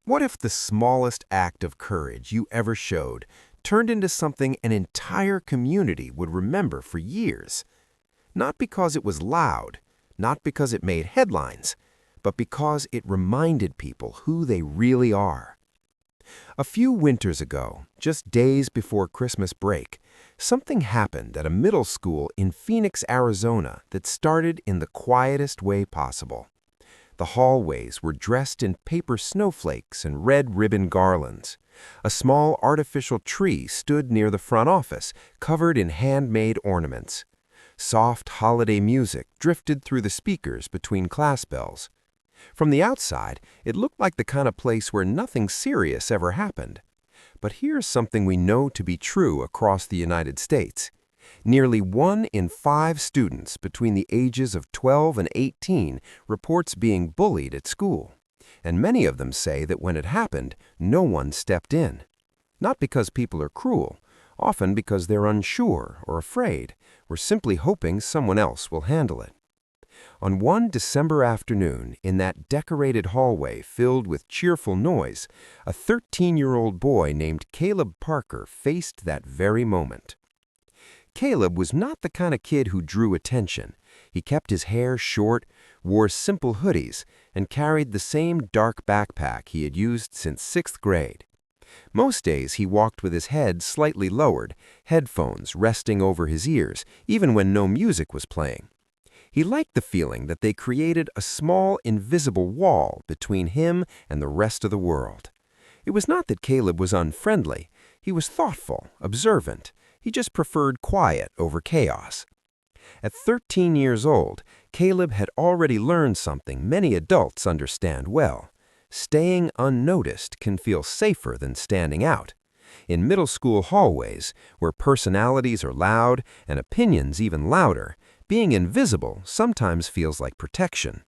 What if the smallest act of courage you ever showed turned into something an entire community would remember for years? Not because it was loud, not because it made headlines, but because it reminded people who they really are. A few winters ago, just days before Christmas break, something happened at a middle school in Phoenix, Arizona that started in the quietest way possible. The hallways were dressed in paper snowflakes and red ribbon garlands. A small artificial tree stood near the front office, covered in handmade ornaments. Soft holiday music drifted through the speakers between class bells. From the outside, it looked like the kind of place where nothing serious ever happened. But here's something we know to be true across the United States. Nearly 1 in 5 students between the ages of 12 and 18 reports being bullied at school. And many of them say that when it happened, no one stepped in. Not because people are cruel, often because they're unsure or afraid, or simply hoping someone else will handle it. On one December afternoon, in that decorated hallway filled with cheerful noise, a 13-year-old boy named Caleb Parker faced that very moment. Caleb was not the kind of kid who drew attention. He kept his hair short, wore simple hoodies, and carried the same dark backpack he had used since 6th grade. Most days he walked with his head slightly lowered, headphones resting over his ears, even when no music was playing. He liked the feeling that they created a small, invisible wall between him and the rest of the world. It was not that Caleb was unfriendly. He was thoughtful, observant. He just preferred quiet over chaos. At 13 years old, Caleb had already learned something many adults understand well. Staying unnoticed can feel safer than standing out. In middle school hallways, where personalities are loud and opinions even louder, being invisible sometimes feels like protection.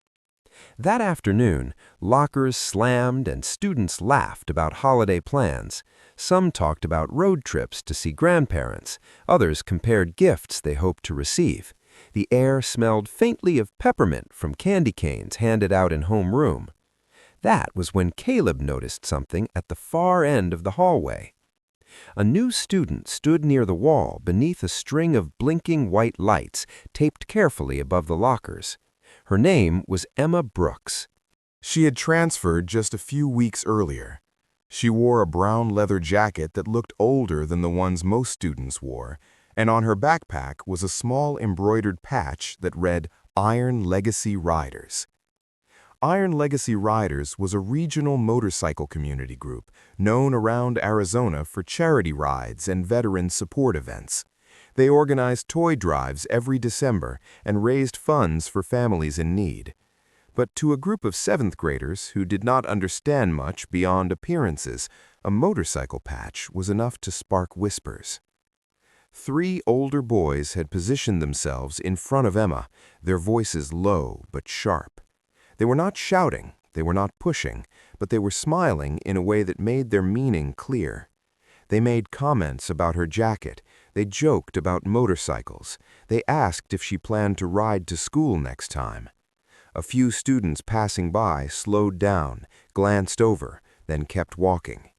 That afternoon, lockers slammed and students laughed about holiday plans. Some talked about road trips to see grandparents. Others compared gifts they hoped to receive. The air smelled faintly of peppermint from candy canes handed out in homeroom. That was when Caleb noticed something at the far end of the hallway. A new student stood near the wall beneath a string of blinking white lights taped carefully above the lockers. Her name was Emma Brooks. She had transferred just a few weeks earlier. She wore a brown leather jacket that looked older than the ones most students wore, and on her backpack was a small embroidered patch that read Iron Legacy Riders. Iron Legacy Riders was a regional motorcycle community group known around Arizona for charity rides and veteran support events. They organized toy drives every December and raised funds for families in need. But to a group of 7th graders who did not understand much beyond appearances, a motorcycle patch was enough to spark whispers. 3 older boys had positioned themselves in front of Emma, their voices low but sharp. They were not shouting, they were not pushing, but they were smiling in a way that made their meaning clear. They made comments about her jacket, they joked about motorcycles, they asked if she planned to ride to school next time. A few students passing by slowed down, glanced over, then kept walking.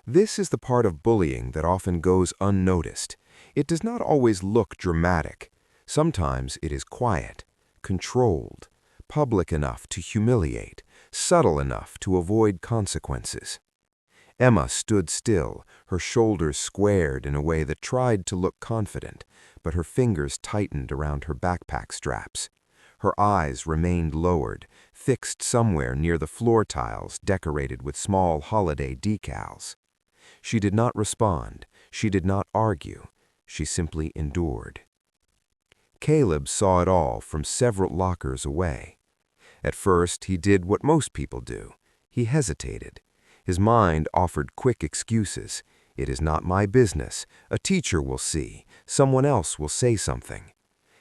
This is the part of bullying that often goes unnoticed. It does not always look dramatic. Sometimes it is quiet, controlled, public enough to humiliate, subtle enough to avoid consequences. Emma stood still, her shoulders squared in a way that tried to look confident, but her fingers tightened around her backpack straps. Her eyes remained lowered, fixed somewhere near the floor tiles decorated with small holiday decals. She did not respond, she did not argue, she simply endured. Caleb saw it all from several lockers away. At first, he did what most people do. He hesitated. His mind offered quick excuses. It is not my business. A teacher will see. Someone else will say something.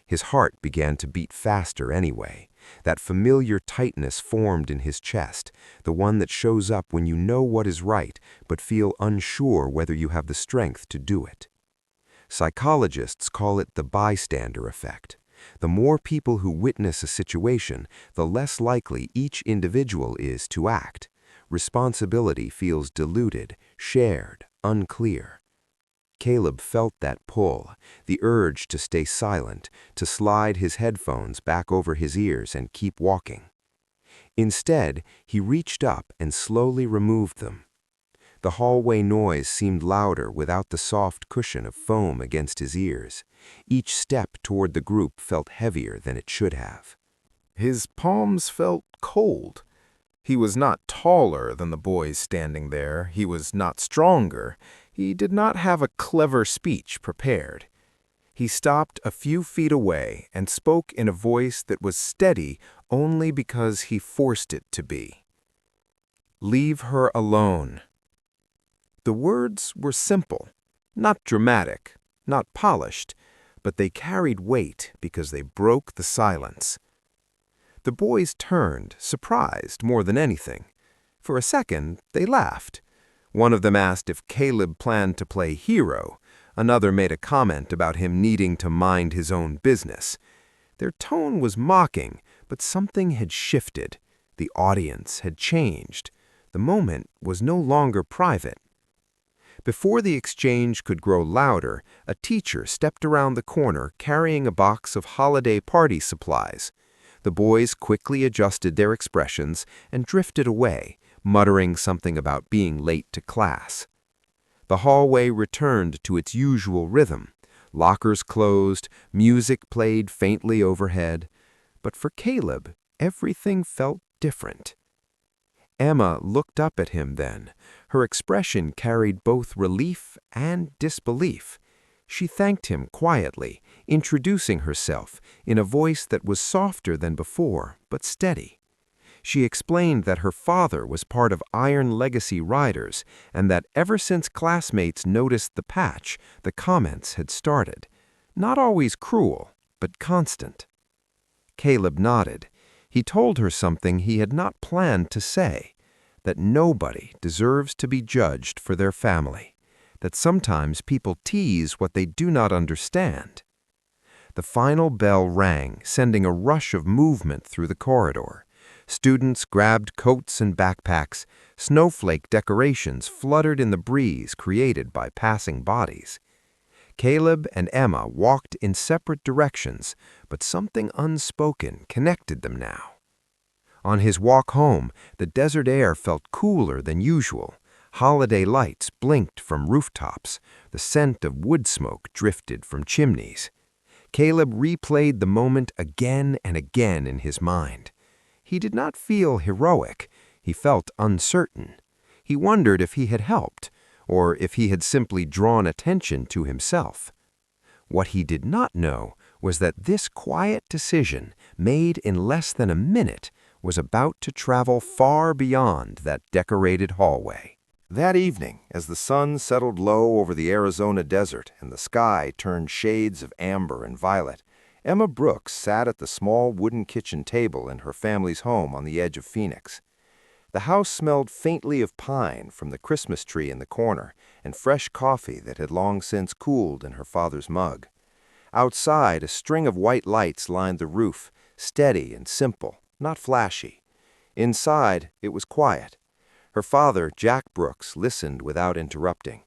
His heart began to beat faster anyway. That familiar tightness formed in his chest, the one that shows up when you know what is right but feel unsure whether you have the strength to do it. Psychologists call it the bystander effect. The more people who witness a situation, the less likely each individual is to act. Responsibility feels diluted, shared, unclear. Caleb felt that pull, the urge to stay silent, to slide his headphones back over his ears and keep walking. Instead, he reached up and slowly removed them. The hallway noise seemed louder without the soft cushion of foam against his ears. Each step toward the group felt heavier than it should have. His palms felt cold. He was not taller than the boys standing there. He was not stronger. He did not have a clever speech prepared. He stopped a few feet away and spoke in a voice that was steady only because he forced it to be. "Leave her alone." The words were simple, not dramatic, not polished, but they carried weight because they broke the silence. The boys turned, surprised more than anything. For a second, they laughed. One of them asked if Caleb planned to play hero. Another made a comment about him needing to mind his own business. Their tone was mocking, but something had shifted. The audience had changed. The moment was no longer private. Before the exchange could grow louder, a teacher stepped around the corner carrying a box of holiday party supplies. The boys quickly adjusted their expressions and drifted away, muttering something about being late to class. The hallway returned to its usual rhythm. Lockers closed, music played faintly overhead. But for Caleb, everything felt different. Emma looked up at him then. Her expression carried both relief and disbelief. She thanked him quietly, introducing herself in a voice that was softer than before, but steady. She explained that her father was part of Iron Legacy Riders and that ever since classmates noticed the patch, the comments had started. Not always cruel, but constant. Caleb nodded. He told her something he had not planned to say, that nobody deserves to be judged for their family, that sometimes people tease what they do not understand. The final bell rang, sending a rush of movement through the corridor. Students grabbed coats and backpacks. Snowflake decorations fluttered in the breeze created by passing bodies. Caleb and Emma walked in separate directions, but something unspoken connected them now. On his walk home, the desert air felt cooler than usual. Holiday lights blinked from rooftops. The scent of wood smoke drifted from chimneys. Caleb replayed the moment again and again in his mind. He did not feel heroic. He felt uncertain. He wondered if he had helped, or if he had simply drawn attention to himself. What he did not know was that this quiet decision, made in less than a minute, was about to travel far beyond that decorated hallway. That evening, as the sun settled low over the Arizona desert and the sky turned shades of amber and violet, Emma Brooks sat at the small wooden kitchen table in her family's home on the edge of Phoenix. The house smelled faintly of pine from the Christmas tree in the corner and fresh coffee that had long since cooled in her father's mug. Outside, a string of white lights lined the roof, steady and simple, not flashy. Inside, it was quiet. Her father, Jack Brooks, listened without interrupting.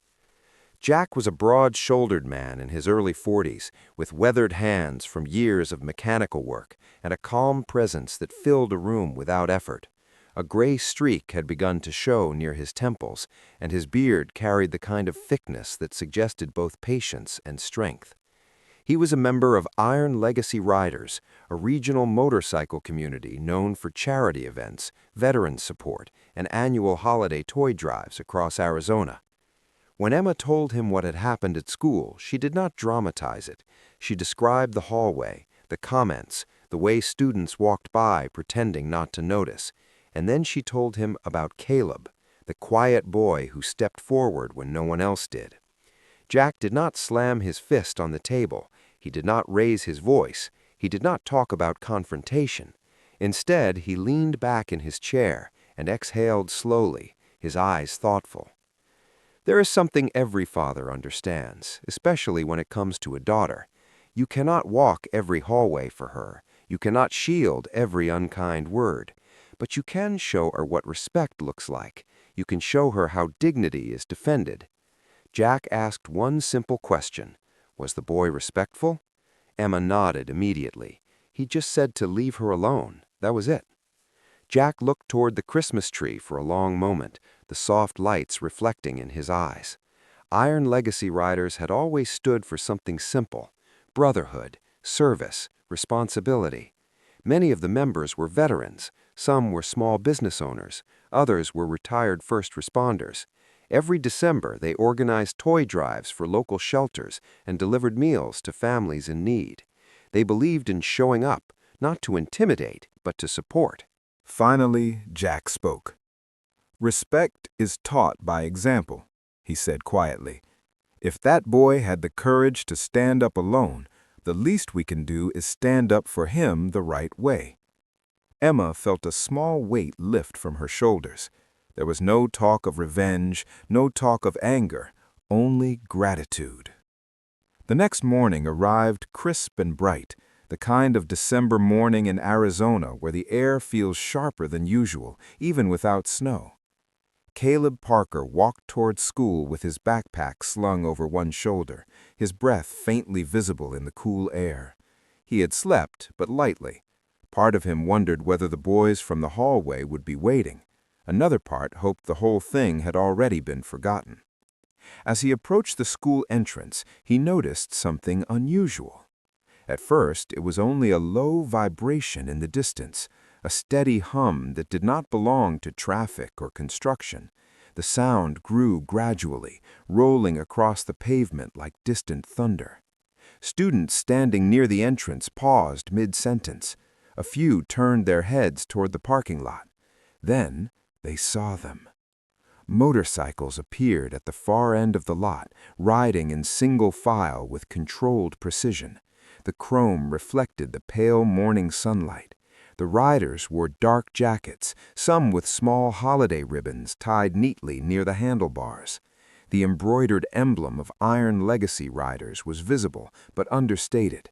Jack was a broad-shouldered man in his early 40s, with weathered hands from years of mechanical work and a calm presence that filled a room without effort. A gray streak had begun to show near his temples, and his beard carried the kind of thickness that suggested both patience and strength. He was a member of Iron Legacy Riders, a regional motorcycle community known for charity events, veteran support, and annual holiday toy drives across Arizona. When Emma told him what had happened at school, she did not dramatize it. She described the hallway, the comments, the way students walked by pretending not to notice, and then she told him about Caleb, the quiet boy who stepped forward when no one else did. Jack did not slam his fist on the table. He did not raise his voice. He did not talk about confrontation. Instead, he leaned back in his chair and exhaled slowly, his eyes thoughtful. There is something every father understands, especially when it comes to a daughter. You cannot walk every hallway for her. You cannot shield every unkind word. But you can show her what respect looks like. You can show her how dignity is defended. Jack asked one simple question. Was the boy respectful? Emma nodded immediately. He just said to leave her alone. That was it. Jack looked toward the Christmas tree for a long moment, the soft lights reflecting in his eyes. Iron Legacy Riders had always stood for something simple: brotherhood, service, responsibility. Many of the members were veterans. Some were small business owners. Others were retired first responders. Every December, they organized toy drives for local shelters and delivered meals to families in need. They believed in showing up, not to intimidate, but to support. Finally, Jack spoke. "Respect is taught by example," he said quietly. "If that boy had the courage to stand up alone, the least we can do is stand up for him the right way." Emma felt a small weight lift from her shoulders. There was no talk of revenge, no talk of anger, only gratitude. The next morning arrived crisp and bright, the kind of December morning in Arizona where the air feels sharper than usual, even without snow. Caleb Parker walked toward school with his backpack slung over one shoulder, his breath faintly visible in the cool air. He had slept, but lightly. Part of him wondered whether the boys from the hallway would be waiting. Another part hoped the whole thing had already been forgotten. As he approached the school entrance, he noticed something unusual. At first, it was only a low vibration in the distance, a steady hum that did not belong to traffic or construction. The sound grew gradually, rolling across the pavement like distant thunder. Students standing near the entrance paused mid-sentence. A few turned their heads toward the parking lot. Then they saw them. Motorcycles appeared at the far end of the lot, riding in single file with controlled precision. The chrome reflected the pale morning sunlight. The riders wore dark jackets, some with small holiday ribbons tied neatly near the handlebars. The embroidered emblem of Iron Legacy Riders was visible, but understated.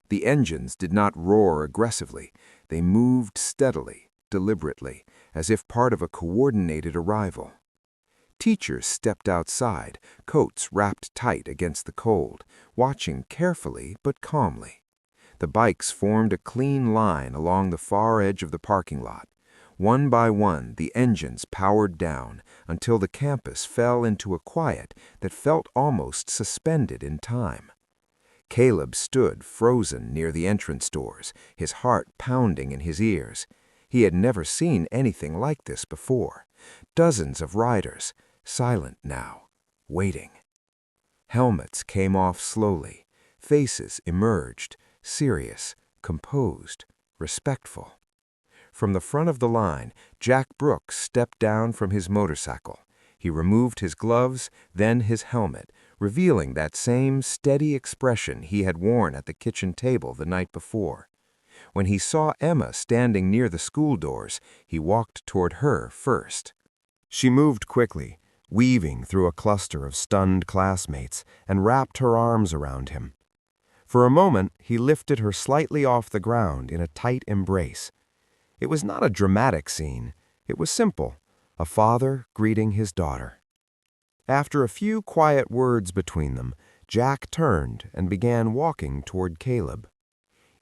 The engines did not roar aggressively. They moved steadily, deliberately, as if part of a coordinated arrival. Teachers stepped outside, coats wrapped tight against the cold, watching carefully but calmly. The bikes formed a clean line along the far edge of the parking lot. One by one, the engines powered down until the campus fell into a quiet that felt almost suspended in time. Caleb stood frozen near the entrance doors, his heart pounding in his ears. He had never seen anything like this before. Dozens of riders, silent now, waiting. Helmets came off slowly. Faces emerged, serious, composed, respectful. From the front of the line, Jack Brooks stepped down from his motorcycle. He removed his gloves, then his helmet, revealing that same steady expression he had worn at the kitchen table the night before. When he saw Emma standing near the school doors, he walked toward her first. She moved quickly, weaving through a cluster of stunned classmates, and wrapped her arms around him. For a moment, he lifted her slightly off the ground in a tight embrace. It was not a dramatic scene. It was simple, a father greeting his daughter. After a few quiet words between them, Jack turned and began walking toward Caleb.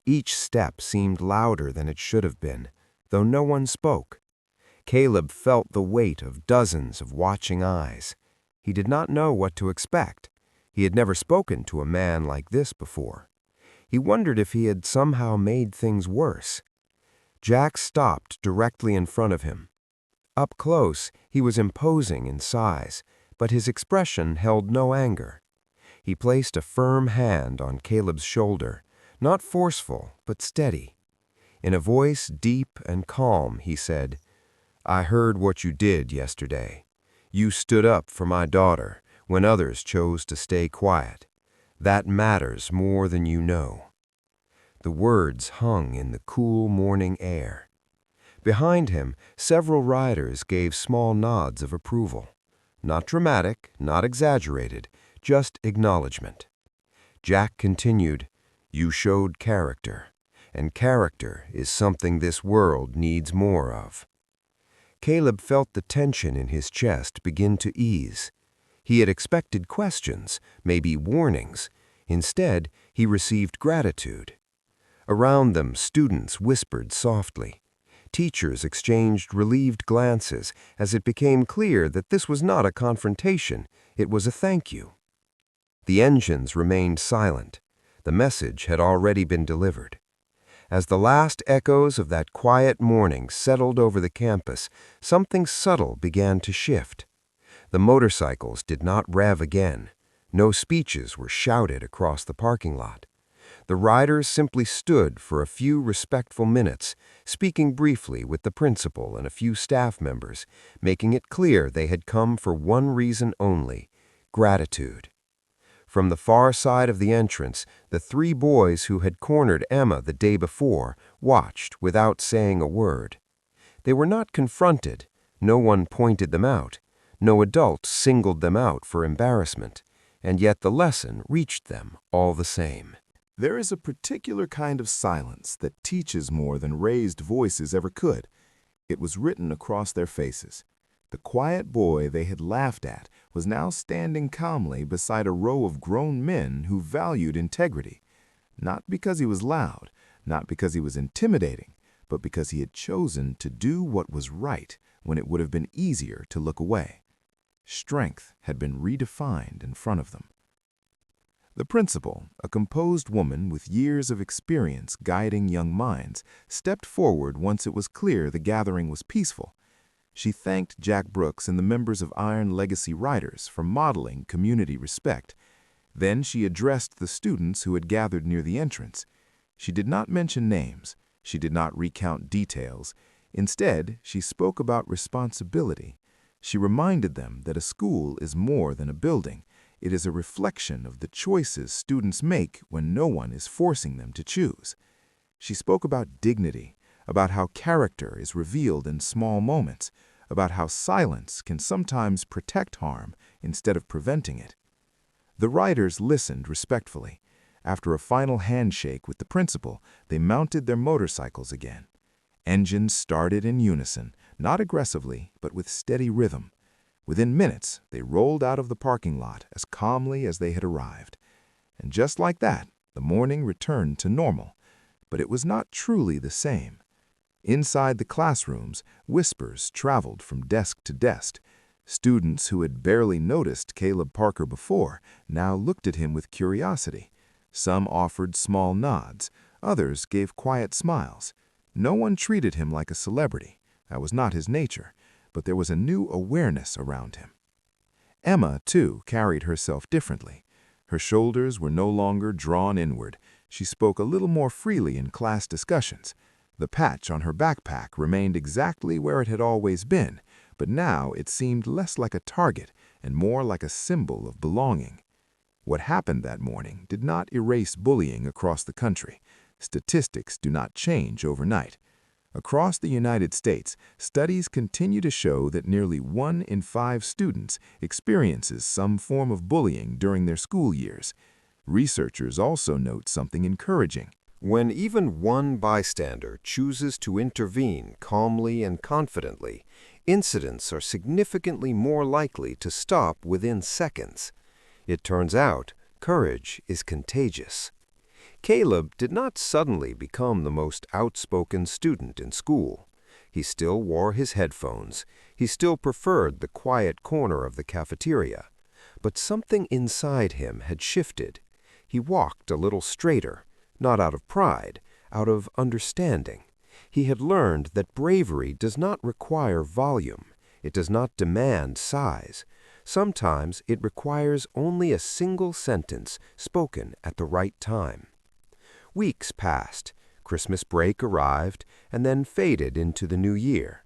Each step seemed louder than it should have been, though no one spoke. Caleb felt the weight of dozens of watching eyes. He did not know what to expect. He had never spoken to a man like this before. He wondered if he had somehow made things worse. Jack stopped directly in front of him. Up close, he was imposing in size, but his expression held no anger. He placed a firm hand on Caleb's shoulder, not forceful, but steady. In a voice deep and calm, he said, "I heard what you did yesterday. You stood up for my daughter when others chose to stay quiet. That matters more than you know." The words hung in the cool morning air. Behind him, several riders gave small nods of approval. Not dramatic, not exaggerated, just acknowledgement. Jack continued, "You showed character. and character is something this world needs more of. Caleb felt the tension in his chest begin to ease. He had expected questions, maybe warnings. Instead, he received gratitude. Around them, students whispered softly. Teachers exchanged relieved glances as it became clear that this was not a confrontation, it was a thank you. The engines remained silent. The message had already been delivered. As the last echoes of that quiet morning settled over the campus, something subtle began to shift. The motorcycles did not rev again. No speeches were shouted across the parking lot. The riders simply stood for a few respectful minutes, speaking briefly with the principal and a few staff members, making it clear they had come for one reason only: gratitude. From the far side of the entrance, the three boys who had cornered Emma the day before watched without saying a word. They were not confronted. No one pointed them out. No adult singled them out for embarrassment. And yet the lesson reached them all the same. There is a particular kind of silence that teaches more than raised voices ever could. It was written across their faces. The quiet boy they had laughed at was now standing calmly beside a row of grown men who valued integrity, not because he was loud, not because he was intimidating, but because he had chosen to do what was right when it would have been easier to look away. Strength had been redefined in front of them. The principal, a composed woman with years of experience guiding young minds, stepped forward once it was clear the gathering was peaceful. She thanked Jack Brooks and the members of Iron Legacy Riders for modeling community respect. Then she addressed the students who had gathered near the entrance. She did not mention names. She did not recount details. Instead, she spoke about responsibility. She reminded them that a school is more than a building. It is a reflection of the choices students make when no one is forcing them to choose. She spoke about dignity, about how character is revealed in small moments, about how silence can sometimes protect harm instead of preventing it. The riders listened respectfully. After a final handshake with the principal, they mounted their motorcycles again. Engines started in unison, not aggressively, but with steady rhythm. Within minutes, they rolled out of the parking lot as calmly as they had arrived. And just like that, the morning returned to normal. But it was not truly the same. Inside the classrooms, whispers traveled from desk to desk. Students who had barely noticed Caleb Parker before now looked at him with curiosity. Some offered small nods. Others gave quiet smiles. No one treated him like a celebrity. That was not his nature. But there was a new awareness around him. Emma, too, carried herself differently. Her shoulders were no longer drawn inward. She spoke a little more freely in class discussions. The patch on her backpack remained exactly where it had always been, but now it seemed less like a target and more like a symbol of belonging. What happened that morning did not erase bullying across the country. Statistics do not change overnight. Across the United States, studies continue to show that nearly 1 in 5 students experiences some form of bullying during their school years. Researchers also note something encouraging. When even one bystander chooses to intervene calmly and confidently, incidents are significantly more likely to stop within seconds. It turns out, courage is contagious. Caleb did not suddenly become the most outspoken student in school. He still wore his headphones. He still preferred the quiet corner of the cafeteria. But something inside him had shifted. He walked a little straighter, not out of pride, out of understanding. He had learned that bravery does not require volume. It does not demand size. Sometimes it requires only a single sentence spoken at the right time. Weeks passed, Christmas break arrived, and then faded into the new year.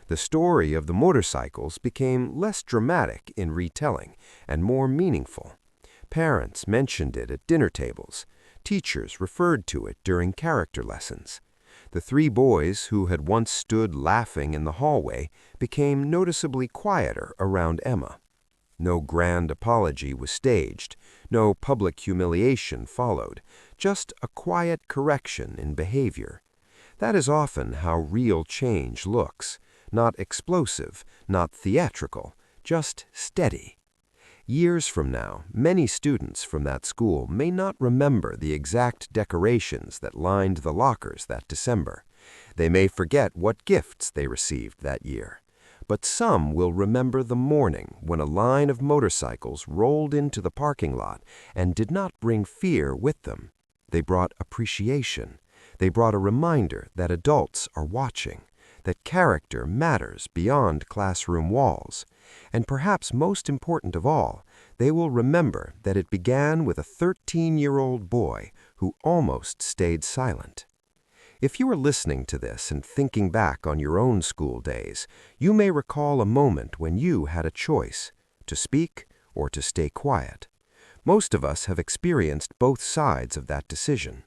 The story of the motorcycles became less dramatic in retelling and more meaningful. Parents mentioned it at dinner tables. Teachers referred to it during character lessons. The 3 boys who had once stood laughing in the hallway became noticeably quieter around Emma. No grand apology was staged, no public humiliation followed, just a quiet correction in behavior. That is often how real change looks, not explosive, not theatrical, just steady. Years from now, many students from that school may not remember the exact decorations that lined the lockers that December. They may forget what gifts they received that year. But some will remember the morning when a line of motorcycles rolled into the parking lot and did not bring fear with them. They brought appreciation. They brought a reminder that adults are watching, that character matters beyond classroom walls. And perhaps most important of all, they will remember that it began with a 13-year-old boy who almost stayed silent. If you are listening to this and thinking back on your own school days, you may recall a moment when you had a choice, to speak or to stay quiet. Most of us have experienced both sides of that decision.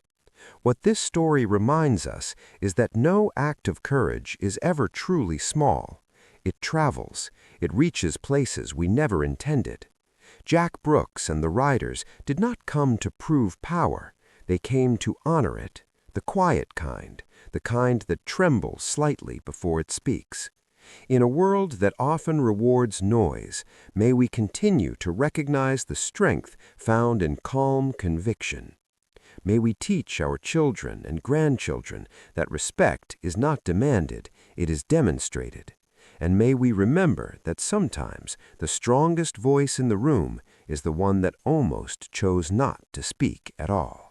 What this story reminds us is that no act of courage is ever truly small. It travels. It reaches places we never intended. Jack Brooks and the Riders did not come to prove power. They came to honor it. The quiet kind, the kind that trembles slightly before it speaks. In a world that often rewards noise, may we continue to recognize the strength found in calm conviction. May we teach our children and grandchildren that respect is not demanded, it is demonstrated. And may we remember that sometimes the strongest voice in the room is the one that almost chose not to speak at all.